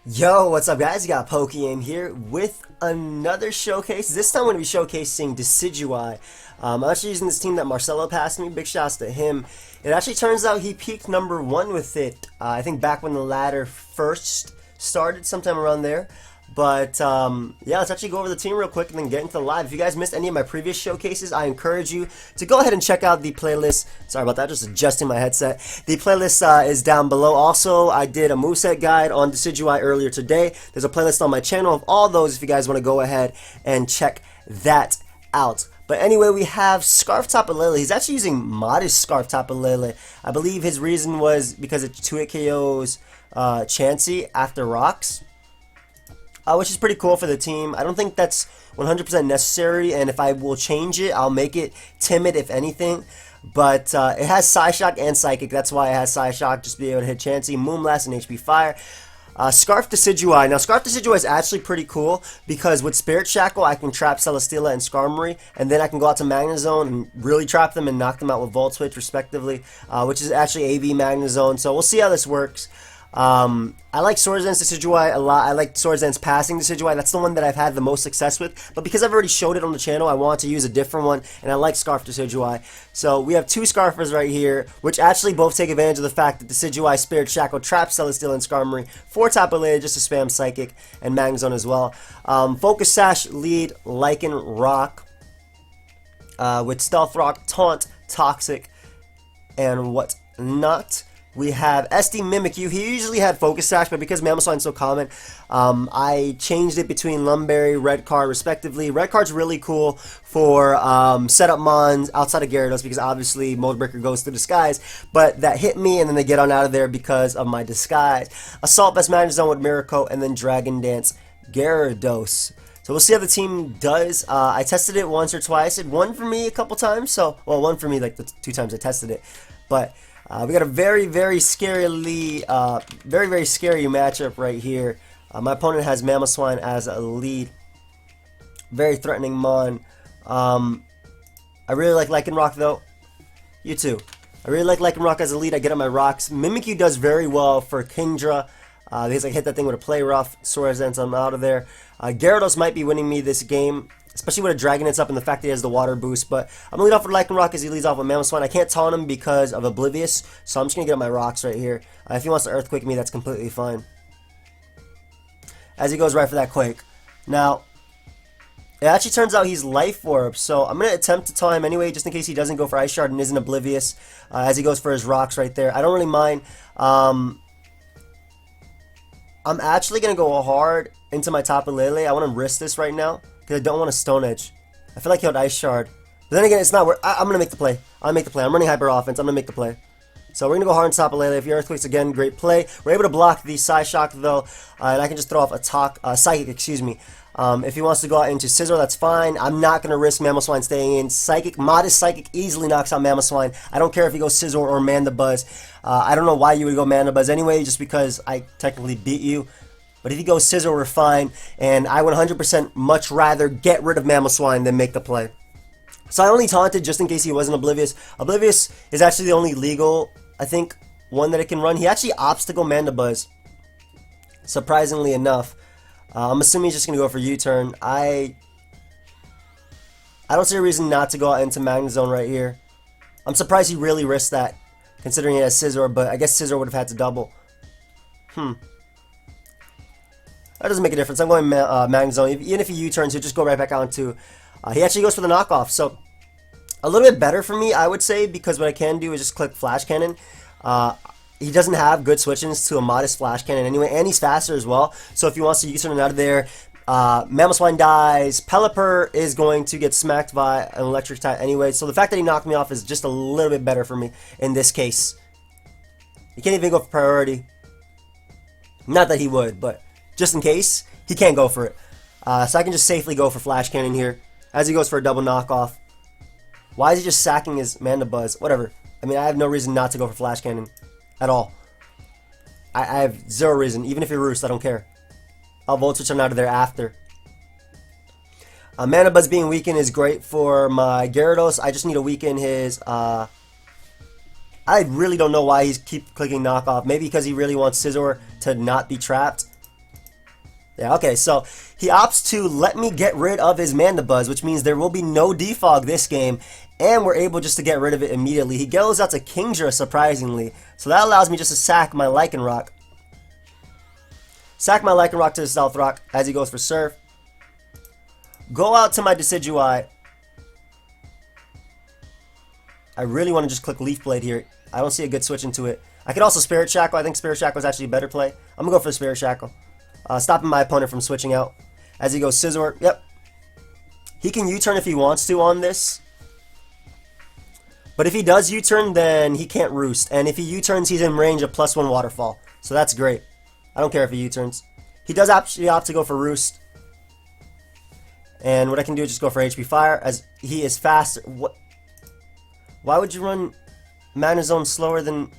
Yo, what's up guys? You got pokeaim here with another showcase. This time I'm going to be showcasing Decidueye. I'm actually using this team that Marcelo passed me. Big shouts to him. It actually turns out he peaked #1 with it. I think back when the ladder first started, sometime around there. But yeah, let's actually go over the team real quick and then get into the live. If you guys missed any of my previous showcases, I encourage you to go ahead and check out the playlist. Sorry about that, just adjusting my headset. The playlist is down below. Also, I did a moveset guide on Decidueye earlier today. There's a playlist on my channel of all those if you guys want to go ahead and check that out. But anyway, we have Scarf Tapu Lele. He's actually using modest Scarf Tapu Lele. I believe his reason was because it 2-hit KOs Chansey after rocks. Which is pretty cool for the team. I don't think that's 100% necessary, and if I will change it, I'll make it timid if anything. But it has Psyshock and Psychic. That's why it has Psyshock, just to be able to hit Chansey, Moonblast, and HP Fire. Scarf Decidueye. Now, Scarf Decidueye is actually pretty cool because with Spirit Shackle, I can trap Celesteela and Skarmory, and then I can go out to Magnezone and really trap them and knock them out with Volt Switch, respectively, which is actually AV Magnezone. So we'll see how this works. I like Swords Dance Decidueye a lot. I like Swords Dance passing Decidueye. That's the one that I've had the most success with. But because I've already showed it on the channel, I want to use a different one, and I like Scarf Decidueye. So we have two Scarfers right here, which actually both take advantage of the fact that Decidueye Spirit Shackle traps Celesteela and Skarmory. 4 Tapu Lele just to spam Psychic and Magnezone as well. Focus Sash, Lead, Lichen, Rock, with Stealth Rock, Taunt, Toxic, and whatnot. We have SD Mimikyu. He usually had Focus Sash, but because Mamoswine's so common, I changed it between Lumberry, Red Card, respectively. Red Card's really cool for setup mons outside of Gyarados because obviously Mold Breaker goes through Disguise, but that hit me and then they get on out of there because of my Disguise. Assault Vest Magnezone with Miracle, and then Dragon Dance Gyarados. So we'll see how the team does. I tested it once or twice. It won for me a couple times. So, well, one for me like the 2 times I tested it. But we got a very, very scary matchup right here. My opponent has Mamoswine as a lead. Very threatening mon. I really like Lycanroc though. You too. I really like Lycanroc as a lead. I get on my rocks. Mimikyu does very well for Kingdra. Because I hit that thing with a Play Rough. Swords Dance, I'm out of there. Gyarados might be winning me this game, especially with a Dragon Dance up and the fact that he has the water boost. But I'm going to lead off with Lycanroc as he leads off with Mamoswine. I can't taunt him because of Oblivious, so I'm just going to get on my rocks right here. If he wants to Earthquake me, that's completely fine. As he goes right for that Quake. Now, it actually turns out he's Life Orb, so I'm going to attempt to taunt him anyway, just in case he doesn't go for Ice Shard and isn't Oblivious, as he goes for his rocks right there. I don't really mind. I'm actually going to go hard into my Tapu Lele. I want to risk this right now because I don't want to Stone Edge. I feel like he had Ice Shard. But then again, it's not worth. I'm going to make the play. I'm running Hyper Offense. I'm going to make the play. So we're going to go hard on Tapu Lele. If he Earthquakes again, great play. We're able to block the Psyshock though, and I can just throw off a Psychic, excuse me. If he wants to go out into Scizor, that's fine. I'm not going to risk Mamoswine staying in. Psychic, modest Psychic easily knocks out Mamoswine. I don't care if he goes Scizor or Mandibuzz. I don't know why you would go Mandibuzz anyway, just because I technically beat you. But if he goes Scizor, we're fine. And I would 100% much rather get rid of Mamoswine than make the play. So I only taunted just in case he wasn't Oblivious. Oblivious is actually the only legal, I think, one that it can run. He actually opts to go Mandibuzz, surprisingly enough. I'm assuming he's just going to go for U-turn. I don't see a reason not to go out into Magnezone right here. I'm surprised he really risked that, considering he has Scizor, but I guess Scizor would have had to double. That doesn't make a difference. I'm going Magnezone. Even if he U-turns, he'll just go right back on to... he actually goes for the knockoff, so a little bit better for me, I would say, because what I can do is just click Flash Cannon. He doesn't have good switch-ins to a modest Flash Cannon anyway, and he's faster as well. So if he wants to U-turn out of there, Mamoswine dies. Pelipper is going to get smacked by an electric type anyway. So the fact that he knocked me off is just a little bit better for me in this case. He can't even go for priority. Not that he would, but just in case, he can't go for it. So I can just safely go for Flash Cannon here as he goes for a double knockoff. Why is he just sacking his Mandibuzz? Whatever. I mean, I have no reason not to go for Flash Cannon at all. I have zero reason. Even if he roosts, I don't care. I'll Volt Switch him out of there after. Mandibuzz being weakened is great for my Gyarados. I just need to weaken his... I really don't know why he's keep clicking knockoff. Maybe because he really wants Scizor to not be trapped. Yeah, okay, so he opts to let me get rid of his Mandibuzz, which means there will be no defog this game, and we're able just to get rid of it immediately. He goes out to Kingdra, surprisingly, so that allows me just to sack my Lycanroc. Sack my Lycanroc to the Stealth Rock as he goes for Surf. Go out to my Decidueye. I really want to just click Leaf Blade here. I don't see a good switch into it. I could also Spirit Shackle. I think Spirit Shackle is actually a better play. I'm going to go for the Spirit Shackle. Stopping my opponent from switching out. As he goes Scizor. Yep. He can U-turn if he wants to on this. But if he does U-turn, then he can't Roost. And if he U-turns, he's in range of +1 Waterfall. So that's great. I don't care if he U-turns. He does actually opt to go for Roost. And what I can do is just go for HP Fire, as he is faster. What? Why would you run Mana Zone slower than...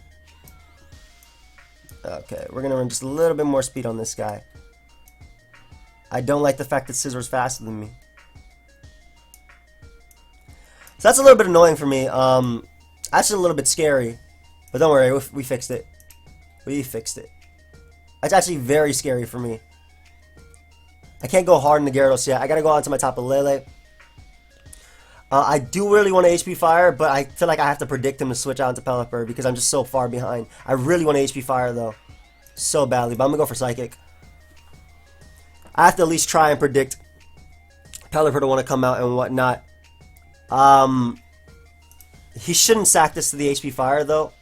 Okay, we're going to run just a little bit more speed on this guy. I don't like the fact that Scizor's faster than me. So that's a little bit annoying for me. Actually a little bit scary. But don't worry, we fixed it. We fixed it. It's actually very scary for me. I can't go hard in the Gyarados yet. I gotta go onto my Tapu Lele. I do really want to HP Fire, but I feel like I have to predict him to switch out into Pelipper because I'm just so far behind. I really want to HP Fire though. So badly, but I'm gonna go for Psychic. I have to at least try and predict Pelipper to want to come out and whatnot. He shouldn't sack this to the HP Fire though.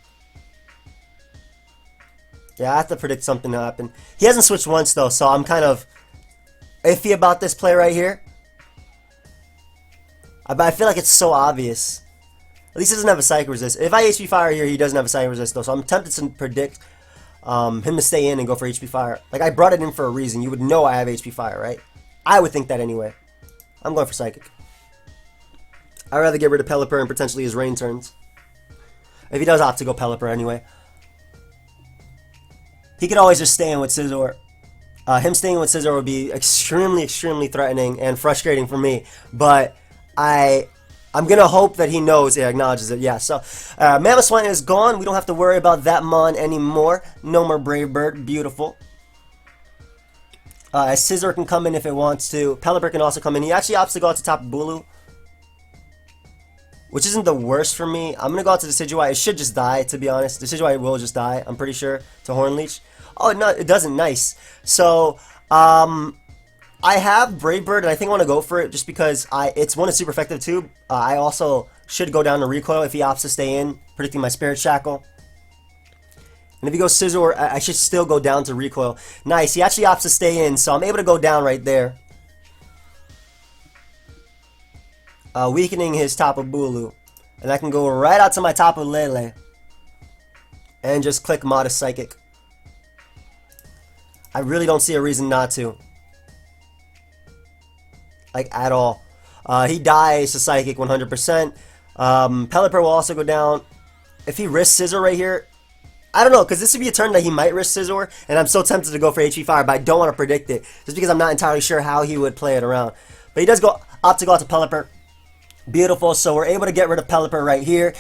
Yeah, I have to predict something to happen. He hasn't switched once though, so I'm kind of iffy about this play right here. But I feel like it's so obvious. At least he doesn't have a Psychic Resist. If I HP Fire here, he doesn't have a Psychic Resist though, so I'm tempted to predict him to stay in and go for HP Fire. Like, I brought it in for a reason. You would know I have HP Fire, right? I would think that anyway. I'm going for Psychic. I'd rather get rid of Pelipper and potentially his Rain turns. If he does opt to go Pelipper anyway. He could always just stay in with Scizor. Him staying with Scizor would be extremely, extremely threatening and frustrating for me. But I'm going to hope that he knows, he acknowledges it. Yeah, so Mamoswine is gone. We don't have to worry about that Mon anymore. No more Brave Bird. Beautiful. Scizor can come in if it wants to. Pelipper can also come in. He actually opts to go out to Tapu Bulu, which isn't the worst for me. I'm going to go out to Decidueye. It should just die, to be honest. Decidueye will just die, I'm pretty sure, to Horn Leech. Oh, no, it doesn't. Nice. So, I have Brave Bird, and I think I want to go for it just because it's one is super effective too. I also should go down to Recoil if he opts to stay in, predicting my Spirit Shackle. And if he goes Scizor, I should still go down to Recoil. Nice. He actually opts to stay in, so I'm able to go down right there. Weakening his Tapu Bulu. And I can go right out to my Tapu Lele and just click Modest Psychic. I really don't see a reason not to. Like, at all. He dies to Psychic 100%. Pelipper will also go down. If he risks Scizor right here, I don't know, because this would be a turn that he might risk Scizor, and I'm so tempted to go for HP Fire, but I don't want to predict it, just because I'm not entirely sure how he would play it around. But he does opt to go out to Pelipper. Beautiful, so we're able to get rid of Pelipper right here,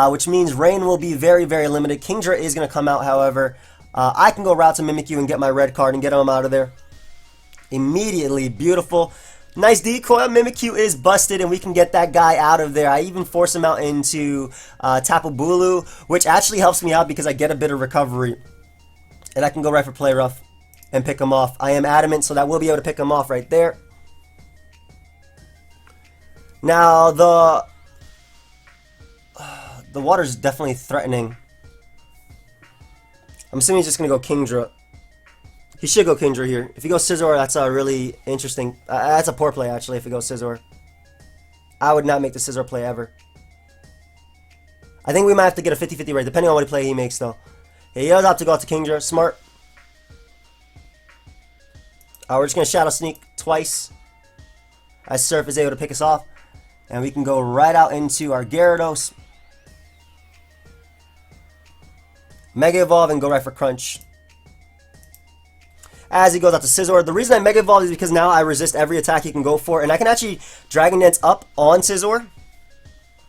which means Rain will be very, very limited. Kingdra is going to come out, however. I can go route to Mimikyu and get my red card and get him out of there immediately. Beautiful. Nice decoy. Mimikyu is busted, and we can get that guy out of there. I even force him out into Tapu Bulu, which actually helps me out because I get a bit of recovery. And I can go right for Play Rough and pick him off. I am adamant, so that we'll be able to pick him off right there. Now, the water's definitely threatening. I'm assuming he's just going to go Kingdra. He should go Kingdra here. If he goes Scizor, that's a really interesting... that's a poor play, actually, if he goes Scizor. I would not make the Scizor play ever. I think we might have to get a 50-50 right, depending on what play he makes, though. He does have to go out to Kingdra. Smart. We're just going to Shadow Sneak twice, as Surf is able to pick us off. And we can go right out into our Gyarados. Mega Evolve and go right for Crunch. As he goes out to Scizor. The reason I Mega Evolve is because now I resist every attack he can go for. And I can actually Dragon Dance up on Scizor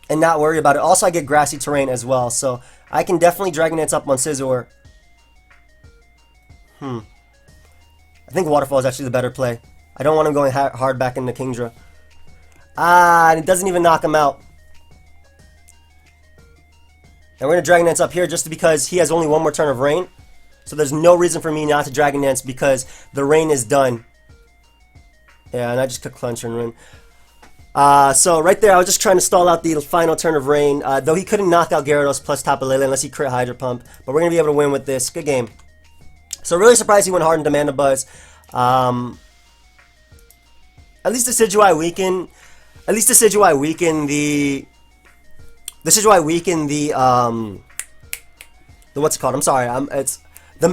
and not worry about it. Also, I get Grassy Terrain as well. So I can definitely Dragon Dance up on Scizor. I think Waterfall is actually the better play. I don't want him going hard back into Kingdra. Ah, and it doesn't even knock him out. And we're going to Dragon Dance up here just because he has only one more turn of Rain. So there's no reason for me not to Dragon Dance because the Rain is done. Yeah, and I just could Clench and Rain. So right there, I was just trying to stall out the final turn of Rain. Though he couldn't knock out Gyarados plus Tapu Lele unless he crit Hydro Pump. But we're going to be able to win with this. Good game. So really surprised he went hard into Mandibuzz. At least Decidueye weakened. At least Decidueye weakened the what's it called? I'm sorry. It's the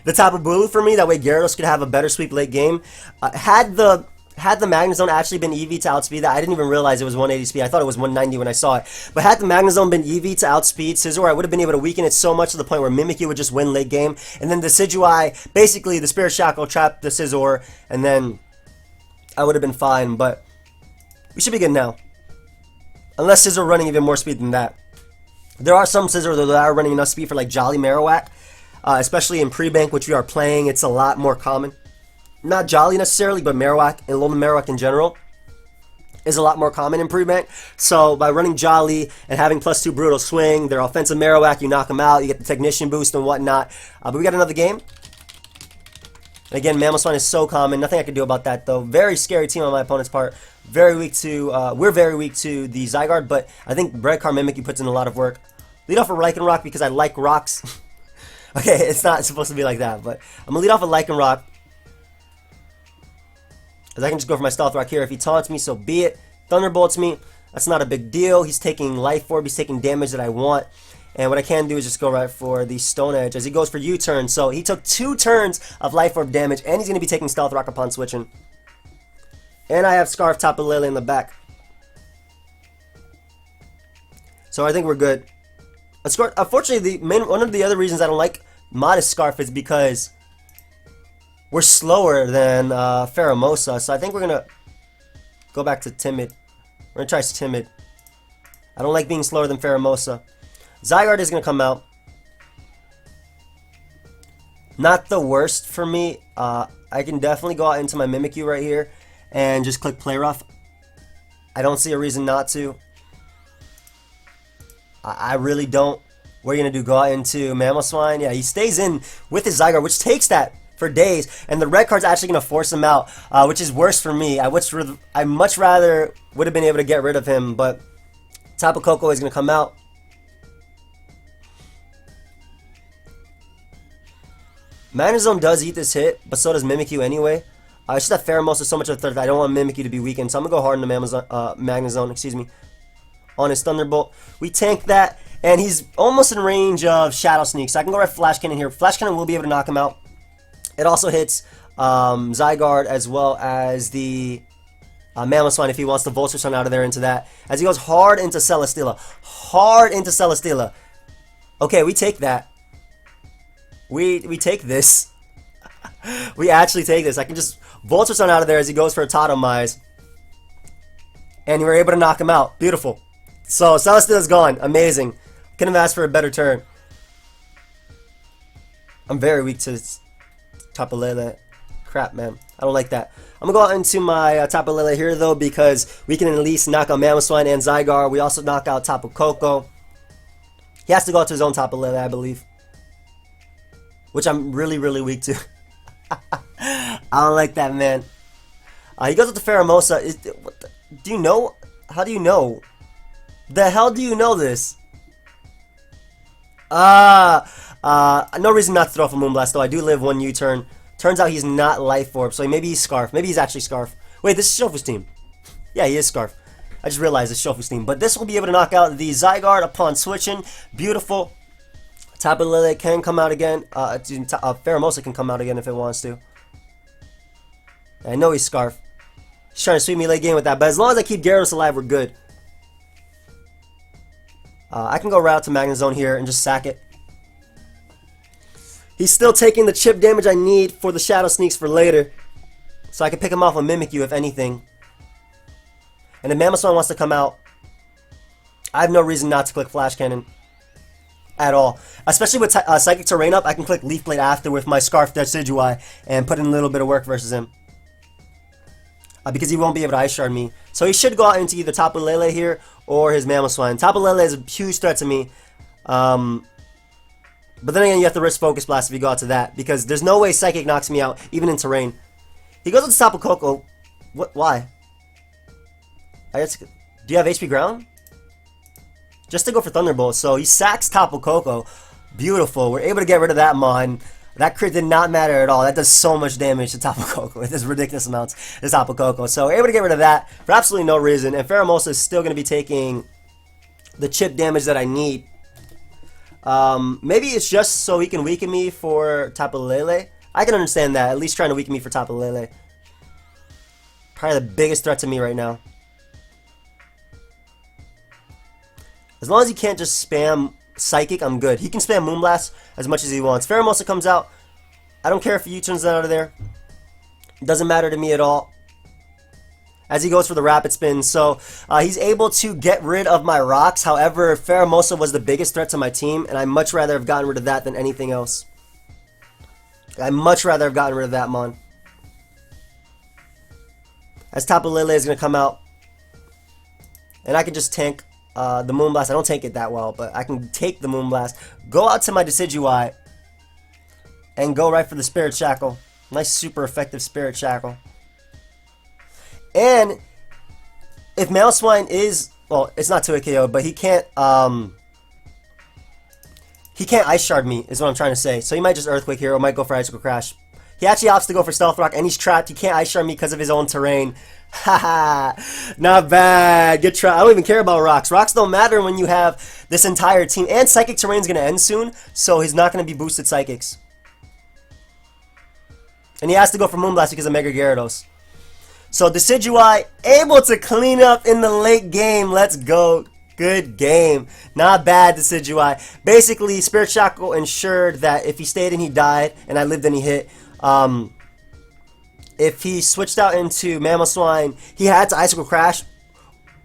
the Tapu Bulu for me. That way Gyarados could have a better sweep late game. Had the Magnezone actually been EV to outspeed that, I didn't even realize it was 180 speed. I thought it was 190 when I saw it. But had the Magnezone been EV to outspeed Scizor, I would have been able to weaken it so much to the point where Mimikyu would just win late game. And then the Decidueye, basically the Spirit Shackle trapped the Scizor, and then I would have been fine. But we should be good now. Unless Scizor running even more speed than that. There are some Scizor that are running enough speed for like Jolly Marowak. Especially in pre-bank, which we are playing, it's a lot more common. Not Jolly necessarily, but Marowak and Alolan Marowak in general is a lot more common in pre-bank. So by running Jolly and having +2 Brutal Swing, their offensive Marowak, you knock them out, you get the Technician boost and whatnot. But we got another game. And again, Mamoswine is so common. Nothing I can do about that though. Very scary team on my opponent's part. Very weak to, we're very weak to the Zygarde, but I think Breadcar Mimikyu puts in a lot of work. Lead off a Lycanroc because I like rocks. Okay, it's not supposed to be like that, but I'm going to lead off a Lycanroc. Because I can just go for my Stealth Rock here. If he taunts me, so be it. Thunderbolts me. That's not a big deal. He's taking Life Orb. He's taking damage that I want. And what I can do is just go right for the Stone Edge as he goes for U-turn. So he took 2 turns of Life Orb damage, and he's going to be taking Stealth Rock upon switching. And I have Scarf Tapu Lele in the back. So I think we're good. Unfortunately, one of the other reasons I don't like Modest Scarf is because we're slower than Pheromosa. So I think we're going to go back to Timid. We're going to try Timid. I don't like being slower than Pheromosa. Zygarde is going to come out. Not the worst for me. I can definitely go out into my Mimikyu right here and just click Play Rough. I don't see a reason not to. I really don't. What are you going to do? Go out into Mamoswine? Yeah, he stays in with his Zygarde, which takes that for days. And the red card's actually going to force him out, which is worse for me. I much rather would have been able to get rid of him, but Tapu Koko is going to come out. Magnezone does eat this hit, but so does Mimikyu anyway. It's just that Pheromosa is so much of a threat that I don't want Mimikyu to be weakened, so I'm going to go hard into Magnezone, excuse me, on his Thunderbolt. We tank that, and he's almost in range of Shadow Sneak, so I can go right Flash Cannon here. Flash Cannon will be able to knock him out. It also hits Zygarde as well as the Mamoswine if he wants to Vulture Sun out of there into that. As he goes hard into Celesteela. Hard into Celesteela. Okay, we take that. We take this. We actually take this. I can just Vulture Sun out of there as he goes for a Totemize. And we were able to knock him out. Beautiful. So Celesteela's gone. Amazing. Couldn't have asked for a better turn. I'm very weak to Tapu Lele. Crap, man. I don't like that. I'm going to go out into my Tapu Lele here, though, because we can at least knock out Mamoswine and Zygarde. We also knock out Tapu Koko. He has to go out to his own Tapu Lele, I believe. Which I'm really, really weak to. I don't like that, man. He goes with the Pheromosa. Do you know? How do you know? The hell do you know this? No reason not to throw off a Moonblast, though. I do live 1 U-turn. Turns out he's not Life Orb, so maybe he's Scarf. Maybe he's actually Scarf. Wait, this is Shofu's team. Yeah, he is Scarf. I just realized it's Shofu's team. But this will be able to knock out the Zygarde upon switching. Beautiful. Tapu Lele can come out again. Pheromosa can come out again if it wants to. I know he's Scarf. He's trying to sweep me late game with that, but as long as I keep Gyarados alive, we're good. I can go right out to Magnezone here and just sack it. He's still taking the chip damage I need for the Shadow Sneaks for later. So I can pick him off a Mimikyu if anything. And if Mamoswine wants to come out, I have no reason not to click Flash Cannon. at all. Especially with Psychic Terrain up, I can click Leaf Blade after with my Scarf Decidueye and put in a little bit of work versus him. Because he won't be able to Ice Shard me. So he should go out into either Tapu Lele here or his Mamoswine. Tapu Lele is a huge threat to me. But then again, you have to risk Focus Blast if you go out to that. Because there's no way Psychic knocks me out, even in terrain. He goes to Tapu Koko. What? Why? Do you have HP Ground? Just to go for Thunderbolt. So he sacks Tapu Koko. Beautiful. We're able to get rid of that Mon. That crit did not matter at all. That does so much damage to Tapu Koko with this ridiculous amounts to Tapu Koko. So we're able to get rid of that for absolutely no reason. And Pheromosa is still going to be taking the chip damage that I need. Maybe it's just so he can weaken me for Tapu Lele. I can understand that. At least trying to weaken me for Tapu Lele. Probably the biggest threat to me right now. As long as he can't just spam Psychic, I'm good. He can spam Moonblast as much as he wants. Pheromosa comes out. I don't care if he U-turns that out of there. It doesn't matter to me at all. As he goes for the Rapid Spin. So he's able to get rid of my rocks. However, Pheromosa was the biggest threat to my team. And I'd much rather have gotten rid of that than anything else. I'd much rather have gotten rid of that Mon. As Tapu Lele is going to come out. And I can just tank the Moonblast. I don't tank it that well, but I can take the Moonblast, go out to my Decidueye, and go right for the Spirit Shackle. Nice, super effective Spirit Shackle. And if Mamoswine is, well, it's not 2-hit KO, but he can't Ice Shard me, is what I'm trying to say. So he might just Earthquake here, or might go for Icicle Crash. He actually opts to go for Stealth Rock, and he's trapped. He can't Ice Shard me because of his own terrain. Haha, not bad. Good try. I don't even care about rocks. Rocks don't matter when you have this entire team. And Psychic Terrain's going to end soon, so he's not going to be boosted Psychics. And he has to go for Moonblast because of Mega Gyarados. So Decidueye able to clean up in the late game. Let's go. Good game. Not bad, Decidueye. Basically, Spirit Shackle ensured that if he stayed and he died, and I lived and he hit, if he switched out into Mamoswine, he had to Icicle Crash.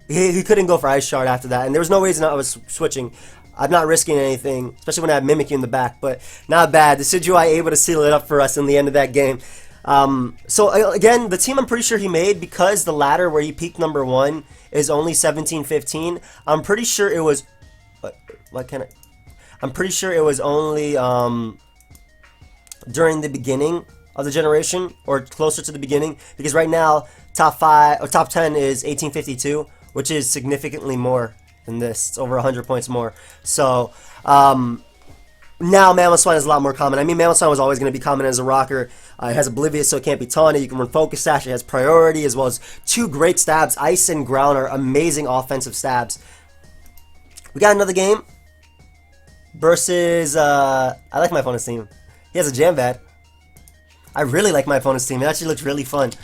He couldn't go for Ice Shard after that, and there was no reason I was switching. I'm not risking anything, especially when I have Mimikyu in the back, but not bad. Decidueye able to seal it up for us in the end of that game. So again, the team I'm pretty sure he made, because the ladder where he peaked number 1 is only 17-15. I'm pretty sure it was. What can I? I'm pretty sure it was only during the beginning of the generation, or closer to the beginning, because right now top 5 or top 10 is 1852, which is significantly more than this. It's over 100 points more. So now Mamoswine is a lot more common. I mean, Mamoswine was always going to be common as a rocker. It has Oblivious, so it can't be taunted. You can run Focus Sash. It has Priority, as well as 2 great stabs. Ice and Ground are amazing offensive stabs. We got another game versus I like my opponent's team. He has a Jam Bad. I really like my opponent's team. It actually looks really fun. It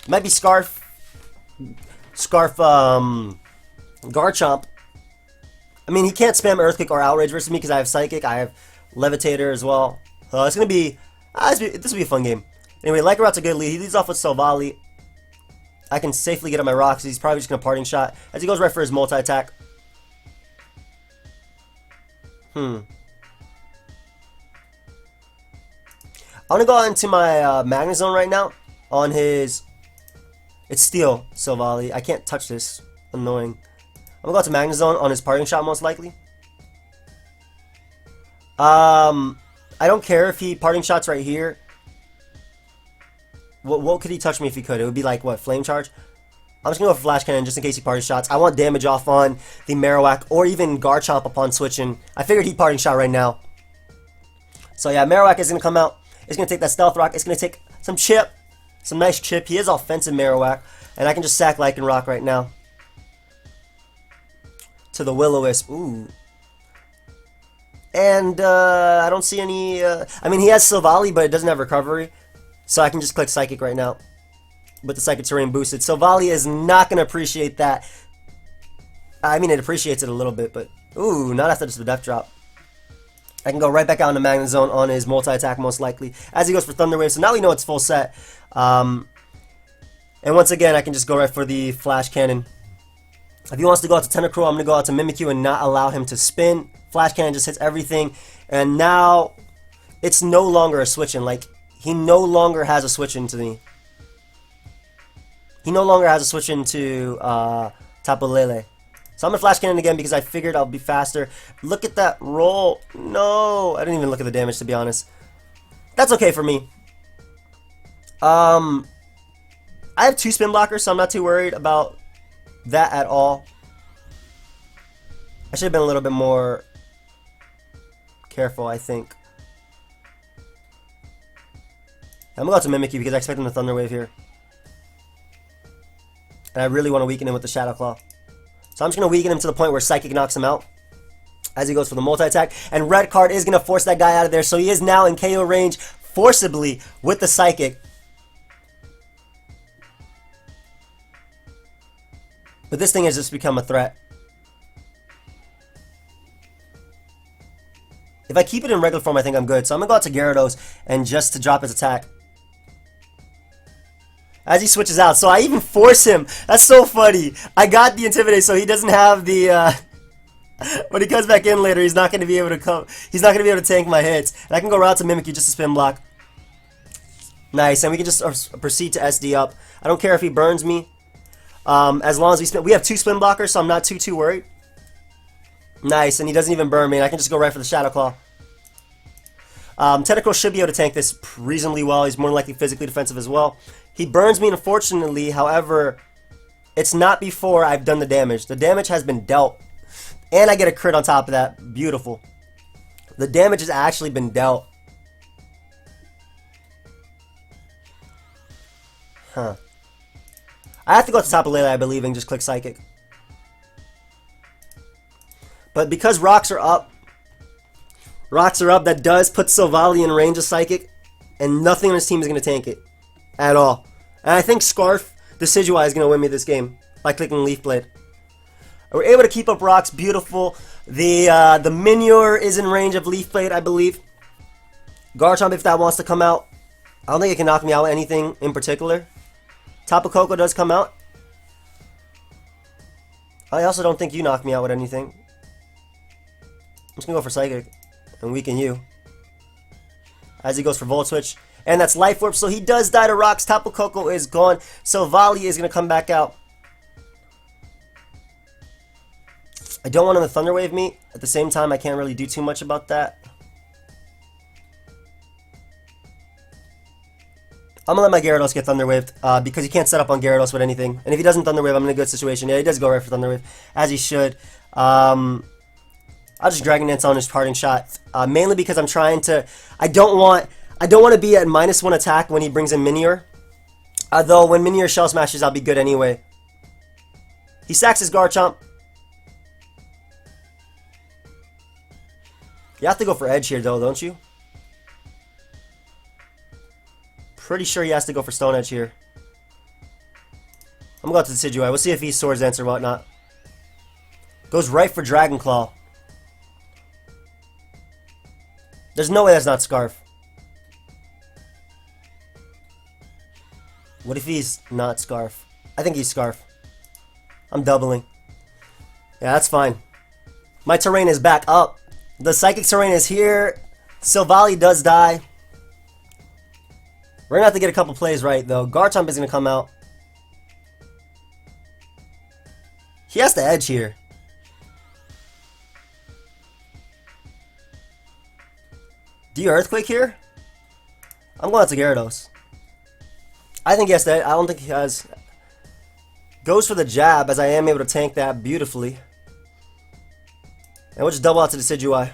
might be Garchomp. I mean, he can't spam Earthquake or Outrage versus me because I have Psychic. I have Levitator as well. It's going to be, this will be a fun game. Anyway, Lycarott's a good lead. He leads off with Silvally. I can safely get on my rocks. He's probably just going to Parting Shot as he goes right for his multi-attack. I'm going to go into my Magnezone right now on his... It's Steel Silvally. I can't touch this. Annoying. I'm going to go to Magnezone on his Parting Shot most likely. I don't care if he Parting Shots right here. What could he touch me if he could? It would be like, what, Flame Charge? I'm just going to go for Flash Cannon just in case he Parting Shots. I want damage off on the Marowak or even Garchomp upon switching. I figured he'd Parting Shot right now. So yeah, Marowak is going to come out. It's going to take that Stealth Rock. It's going to take some chip. Some nice chip. He is offensive Marowak. And I can just sack Lycanroc right now. To the Will-O-Wisp. Ooh. And I don't see any... I mean, he has Silvally, but it doesn't have Recovery. So I can just click Psychic right now. With the Psychic Terrain boosted. Silvally is not going to appreciate that. I mean, it appreciates it a little bit, but... Ooh, not after just the Death Drop. I can go right back out into Magnezone on his multi-attack most likely. As he goes for Thunder Wave. So now we know it's full set. And once again, I can just go right for the Flash Cannon. If he wants to go out to Tentacruel, I'm going to go out to Mimikyu and not allow him to spin. Flash Cannon just hits everything. And now it's no longer a switch-in. Like, he no longer has a switch-in to me. He no longer has a switch-in to Tapu Lele. So I'm going to Flash Cannon again because I figured I'll be faster. Look at that roll. No. I didn't even look at the damage, to be honest. That's okay for me. I have 2 spin blockers, so I'm not too worried about that at all. I should have been a little bit more careful, I think. I'm going to go to Mimikyu because I expect him to Thunder Wave here. And I really want to weaken him with the Shadow Claw. So I'm just going to weaken him to the point where Psychic knocks him out as he goes for the multi-attack. And Red Card is going to force that guy out of there. So he is now in KO range forcibly with the Psychic. But this thing has just become a threat. If I keep it in regular form, I think I'm good. So I'm going to go out to Gyarados and just to drop his attack. As he switches out. So I even force him. That's so funny. I got the Intimidate so he doesn't have the... when he comes back in later, he's not going to be able to come... He's not going to be able to tank my hits. And I can go right to Mimikyu just to spin block. Nice. And we can just proceed to SD up. I don't care if he burns me. As long as we spin... We have 2 spin blockers, so I'm not too worried. Nice. And he doesn't even burn me. And I can just go right for the Shadow Claw. Tentacruel should be able to tank this reasonably well. He's more than likely physically defensive as well. He burns me, unfortunately. However, it's not before I've done the damage. The damage has been dealt. And I get a crit on top of that. Beautiful. The damage has actually been dealt. Huh. I have to go to Tapu Lele, I believe, and just click Psychic. But because rocks are up, that does put Silvally in range of Psychic, and nothing on his team is going to tank it at all. And I think Scarf Decidueye is going to win me this game by clicking Leaf Blade. We're able to keep up rocks, beautiful. The Minior is in range of Leaf Blade, I believe. Garchomp, if that wants to come out, I don't think it can knock me out with anything in particular. Tapu Koko does come out. I also don't think you knock me out with anything. I'm just going to go for Psychic and weaken you. As he goes for Volt Switch. And that's Life Orb, so he does die to rocks. Tapu Koko is gone. Silvally is going to come back out. I don't want him to Thunder Wave me. At the same time, I can't really do too much about that. I'm going to let my Gyarados get Thunder Waved because he can't set up on Gyarados with anything. And if he doesn't Thunder Wave, I'm in a good situation. Yeah, he does go right for Thunder Wave, as he should. I'll just Dragon Dance on his parting shot. Mainly because I'm trying to... I don't want to be at -1 attack when he brings in Minior. Though when Minior Shell Smashes, I'll be good anyway. He sacks his Garchomp. You have to go for Edge here, though, don't you? Pretty sure he has to go for Stone Edge here. I'm going to go to Decidueye. We'll see if he Swords Dance or whatnot. Goes right for Dragon Claw. There's no way that's not Scarf. What if he's not Scarf? I think he's Scarf. I'm doubling. Yeah, that's fine. My terrain is back up. The Psychic terrain is here. Silvally does die. We're going to have to get a couple plays right, though. Garchomp is going to come out. He has to Edge here. Do you Earthquake here? I'm going out to Gyarados. I think he has to. I don't think he has. Goes for the jab, as I am able to tank that beautifully. And we'll just double out to Decidueye.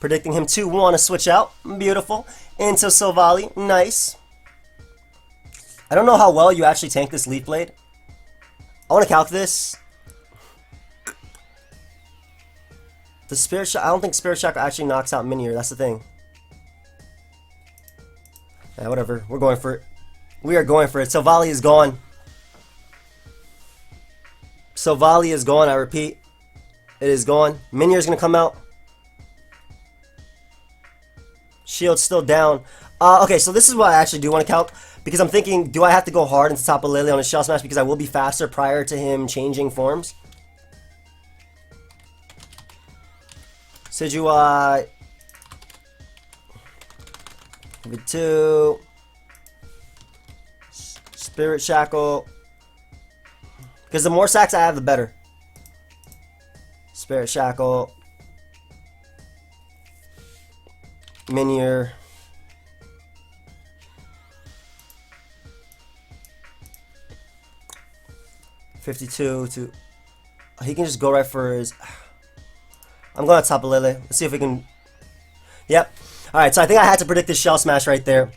Predicting him to want to switch out. Beautiful. Into Silvally. Nice. I don't know how well you actually tank this Leaf Blade. I want to calc this. The Spirit Shock, I don't think Spirit Shock actually knocks out Minior. That's the thing. Yeah, whatever. We're going for it. We are going for it. Silvally is gone. Silvally is gone, I repeat. It is gone. Minior is going to come out. Shield's still down. Okay, so this is what I actually do want to calc. Because I'm thinking, do I have to go hard into Tapu Lele on a Shell Smash because I will be faster prior to him changing forms? Decidueye. Give it 2. Spirit Shackle. Because the more sacks I have, the better. Spirit Shackle. Minior. $52 to... He can just go right for his... I'm going to Tapu Lele. Let's see if we can... Yep. Alright, so I think I had to predict this Shell Smash right there.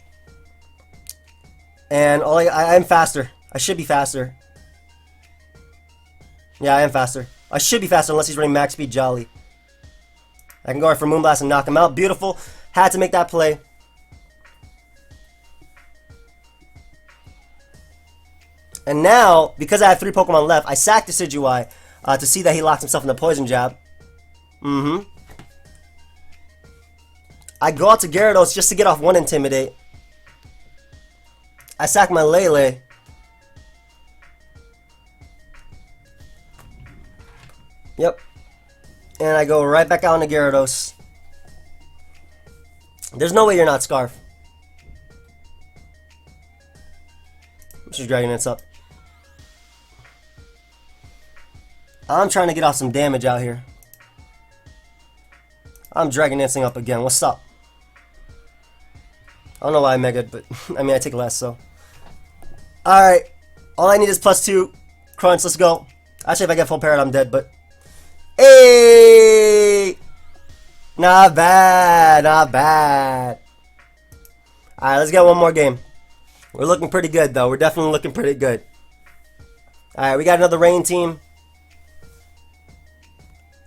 And I'm faster. I should be faster. Yeah, I am faster. I should be faster unless he's running max speed Jolly. I can go right for Moonblast and knock him out. Beautiful. Had to make that play. And now, because I have 3 Pokemon left, I sacked Decidueye to see that he locks himself in the Poison Jab. I go out to Gyarados just to get off 1 Intimidate. I sack my Lele. Yep. And I go right back out into Gyarados. There's no way you're not Scarf. I'm just dragging this up. I'm trying to get off some damage out here. I'm dragging this thing up again. What's up? I don't know why I megaed, but I mean I take less, so. Alright. All I need is +2. Crunch, let's go. Actually, if I get full parrot, I'm dead, but. Hey! Not bad, not bad. Alright, let's get one more game. We're looking pretty good, though. We're definitely looking pretty good. Alright, we got another rain team.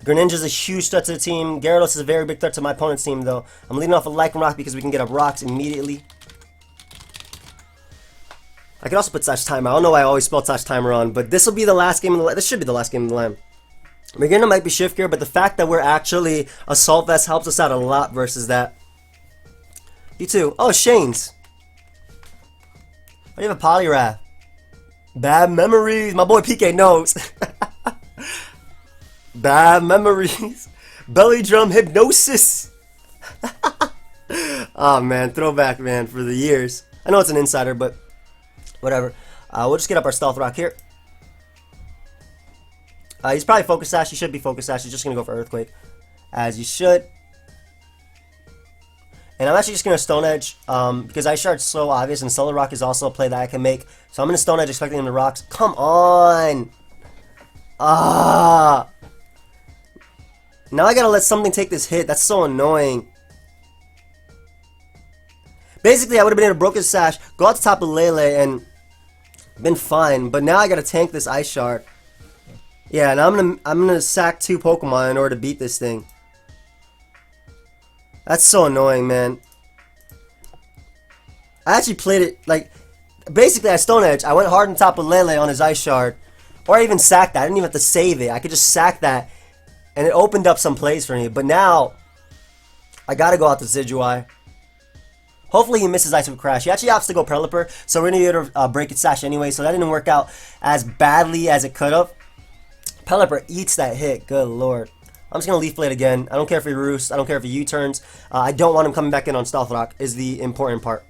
Greninja's a huge threat to the team. Gyarados is a very big threat to my opponent's team, though. I'm leading off a Lycanroc because we can get up rocks immediately. I could also put Slash Timer. I don't know why I always spell Slash Timer on, but this will be the last game of the... This should be the last game of the line. Beginner might be Shift Gear, but the fact that we're actually Assault Vest helps us out a lot versus that. You too. Oh, Shane's. Oh, you have a Poliwrath. Bad memories. My boy PK knows. Bad memories. Belly drum hypnosis. Oh man, throwback, man, for the years. I know it's an insider, but whatever. We'll just get up our Stealth Rock here. He's probably Focus Sash. He should be Focus Sash. He's just going to go for Earthquake. As you should. And I'm actually just going to Stone Edge. Because Ice Shard's so obvious. And Solar Rock is also a play that I can make. So I'm going to Stone Edge expecting him to rocks. Come on. Ah. Now I got to let something take this hit. That's so annoying. Basically, I would have been able to broke his Sash. Go out to top of Lele and been fine. But now I got to tank this Ice Shard. Yeah, and I'm gonna sack 2 Pokemon in order to beat this thing. That's so annoying, man. I actually played it like basically I Stone Edge. I went hard on top of Lele on his Ice Shard, or I even sacked that. I didn't even have to save it. I could just sack that, and it opened up some plays for me. But now I gotta go out to Decidueye. Hopefully he misses Ice with Crash. He actually opts to go Pelipper, so we're gonna be able to break its Sash anyway. So that didn't work out as badly as it could have. Pelipper eats that hit. Good lord. I'm just going to Leaf Blade again. I don't care if he roosts. I don't care if he U-turns. I don't want him coming back in on Stealth Rock is the important part.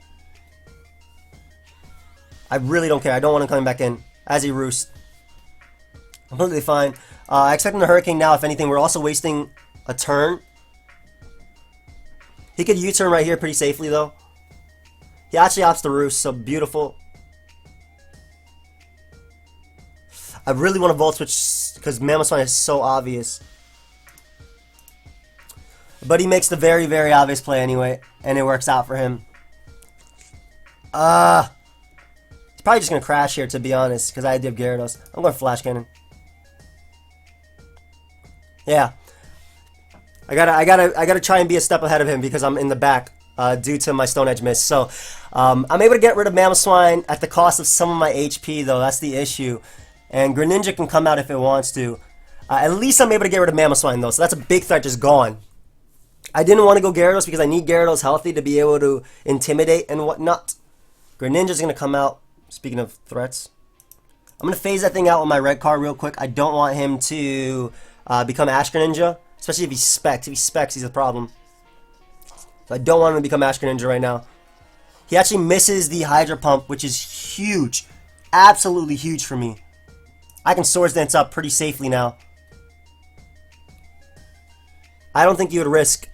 I really don't care. I don't want him coming back in as he roosts. Completely fine. I expect him to Hurricane now. If anything, we're also wasting a turn. He could U-turn right here pretty safely, though. He actually opts to roost, so beautiful. I really want to Volt Switch because Mamoswine is so obvious. But he makes the very, very obvious play anyway, and it works out for him. He's probably just going to crash here, to be honest, because I did Gyarados. I'm going Flash Cannon. Yeah. I gotta try and be a step ahead of him because I'm in the back due to my Stone Edge miss. So, I'm able to get rid of Mamoswine at the cost of some of my HP, though. That's the issue. And Greninja can come out if it wants to. At least I'm able to get rid of Mamoswine, though. So that's a big threat just gone. I didn't want to go Gyarados because I need Gyarados healthy to be able to intimidate and whatnot. Greninja's going to come out. Speaking of threats. I'm going to phase that thing out with my red card real quick. I don't want him to become Ash Greninja. Especially if he specs. If he specs, he's a problem. So I don't want him to become Ash Greninja right now. He actually misses the Hydro Pump, which is huge. Absolutely huge for me. I can Swords Dance up pretty safely now. I don't think you would risk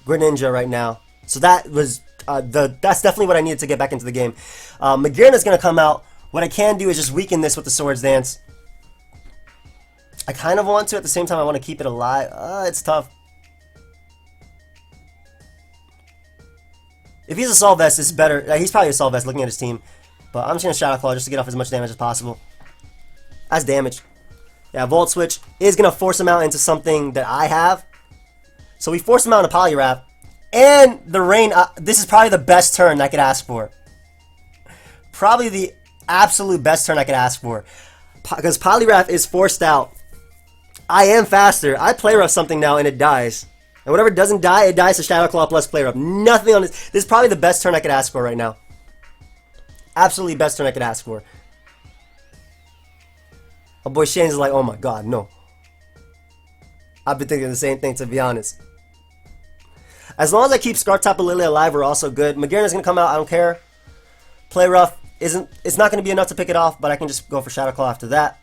Greninja right now. So that was that's definitely what I needed to get back into the game. Magearna's going to come out. What I can do is just weaken this with the Swords Dance. I kind of want to. At the same time, I want to keep it alive. It's tough. If he's a Assault Vest, it's better. He's probably a Assault Vest looking at his team. But I'm just going to Shadow Claw just to get off as much damage as possible. That's damage. Yeah, Volt Switch is going to force him out into something that I have. So we force him out into Poliwrath. And the Rain, this is probably the best turn I could ask for. Probably the absolute best turn I could ask for. Because Poliwrath is forced out. I am faster. I Play Rough something now and it dies. And whatever doesn't die, it dies to Shadow Claw plus Play Rough. Nothing on this. This is probably the best turn I could ask for right now. Absolutely best turn I could ask for. Oh boy, Shane's like, oh my god, no. I've been thinking the same thing, to be honest. As long as I keep Scarf Tapu Lele alive, we're also good. Magearna's going to come out, I don't care. Play Rough isn't, it's not going to be enough to pick it off, but I can just go for Shadow Claw after that.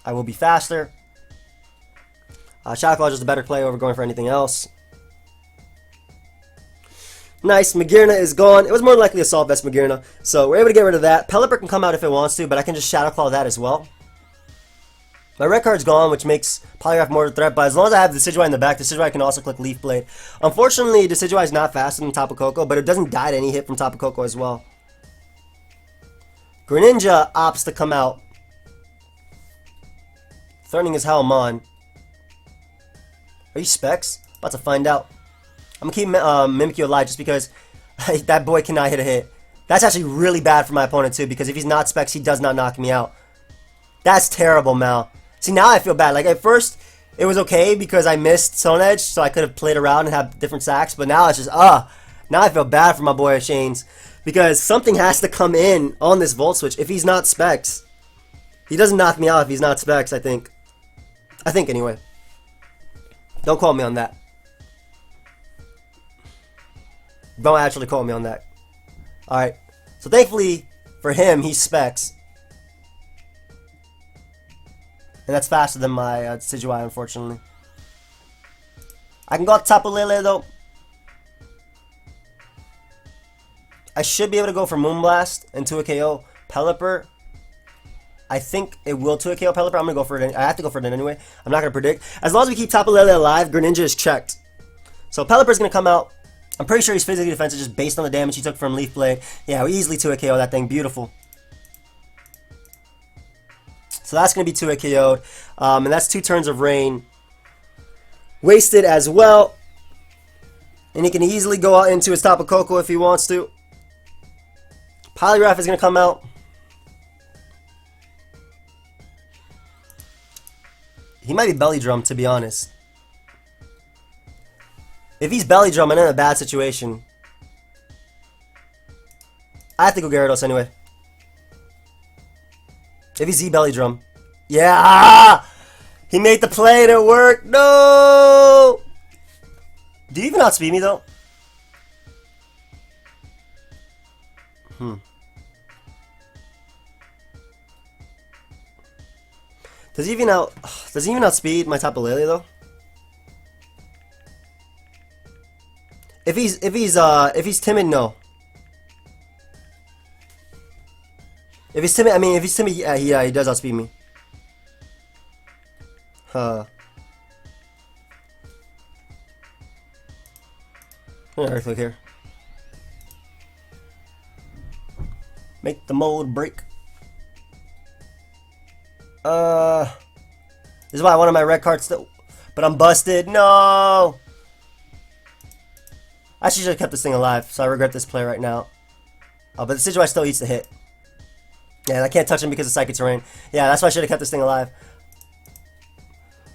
I will be faster. Shadow Claw is just a better play over going for anything else. Nice, Magearna is gone. It was more than likely Assault Vest Magearna, so we're able to get rid of that. Pelipper can come out if it wants to, but I can just Shadow Claw that as well. My red card's gone, which makes Poliwrath more of a threat, but as long as I have Decidueye in the back, Decidueye can also click Leaf Blade. Unfortunately, Decidueye is not faster than Tapu Koko, but it doesn't die to any hit from Tapu Koko as well. Greninja opts to come out. Threatening his Helmon. Are you Specs? About to find out. I'm going to keep Mimikyu alive just because that boy cannot hit a hit. That's actually really bad for my opponent too, because if he's not Specs, he does not knock me out. That's terrible, Mal. See, now I feel bad. Like, at first, it was okay because I missed Stone Edge, so I could have played around and have different sacks, but now it's just, now I feel bad for my boy Shane's, because something has to come in on this Volt Switch if he's not Specs. He doesn't knock me out if he's not Specs, I think. I think, anyway. Don't quote me on that. Don't actually quote me on that. Alright. So, thankfully, for him, he's Specs. And that's faster than my Decidueye, unfortunately. I can go up Tapu Lele, though. I should be able to go for Moonblast and 2 KO Pelipper. I think it will 2 KO Pelipper. I'm going to go for it. I have to go for it anyway. I'm not going to predict. As long as we keep Tapu Lele alive, Greninja is checked. So Pelipper's going to come out. I'm pretty sure he's physically defensive just based on the damage he took from Leaf Blade. Yeah, we easily 2 KO that thing. Beautiful. So that's going to be 2 KO'd. And that's 2 turns of Rain wasted as well. And he can easily go out into his Tapu Koko if he wants to. Poliwrath is going to come out. He might be Belly Drum, to be honest. If he's Belly Drum, I'm in a bad situation. I have to go Gyarados anyway. If he's Z-Belly Drum. Yeah! He made the play and it worked. No! Do you even outspeed me, though? Does he even outspeed my Tapu Lele, though? If he's timid, no. If he's timid, yeah, he does outspeed me. Huh. Alright, click here. Make the mold break. This is why I wanted my red card still, but I'm busted. No. I should have kept this thing alive, so I regret this play right now. But the Decidueye still eats the hit. Yeah, I can't touch him because of Psychic Terrain. Yeah, that's why I should have kept this thing alive.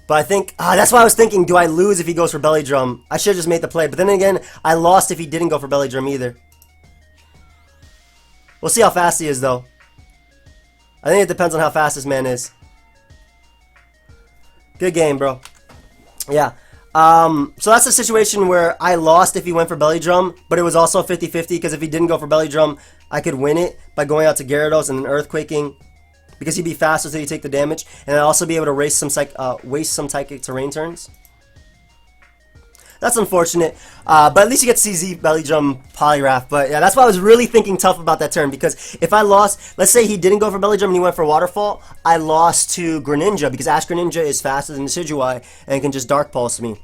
But I think, that's why I was thinking, do I lose if he goes for Belly Drum? I should have just made the play. But then again, I lost if he didn't go for Belly Drum either. We'll see how fast he is, though. I think it depends on how fast this man is. Good game, bro. Yeah. So that's a situation where I lost if he went for belly drum, but it was also 50-50 because if he didn't go for belly drum, I could win it by going out to Gyarados and then earthquaking because he'd be faster so he'd take the damage, and I'd also be able to waste some psychic terrain turns. That's unfortunate, but at least you get to see Z belly drum Poliwrath. But yeah, that's why I was really thinking tough about that turn, because if I lost, let's say he didn't go for belly drum and he went for waterfall, I lost to Greninja because Ash Greninja is faster than Decidueye and can just dark pulse me.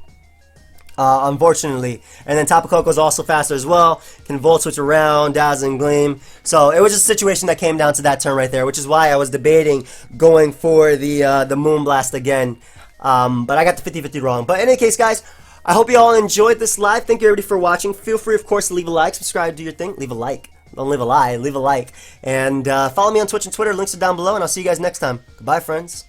Unfortunately, and then Tapu Koko is also faster as well, can volt switch around, Dazzling Gleam. So it was just a situation that came down to that turn right there, which is why I was debating going for the Moonblast again. But I got the 50-50 wrong. But in any case, guys, I hope you all enjoyed this live. Thank you everybody for watching. Feel free, of course, to leave a like, subscribe, do your thing, leave a like. Don't leave a lie, leave a like. And follow me on Twitch and Twitter. Links are down below, and I'll see you guys next time. Goodbye, friends.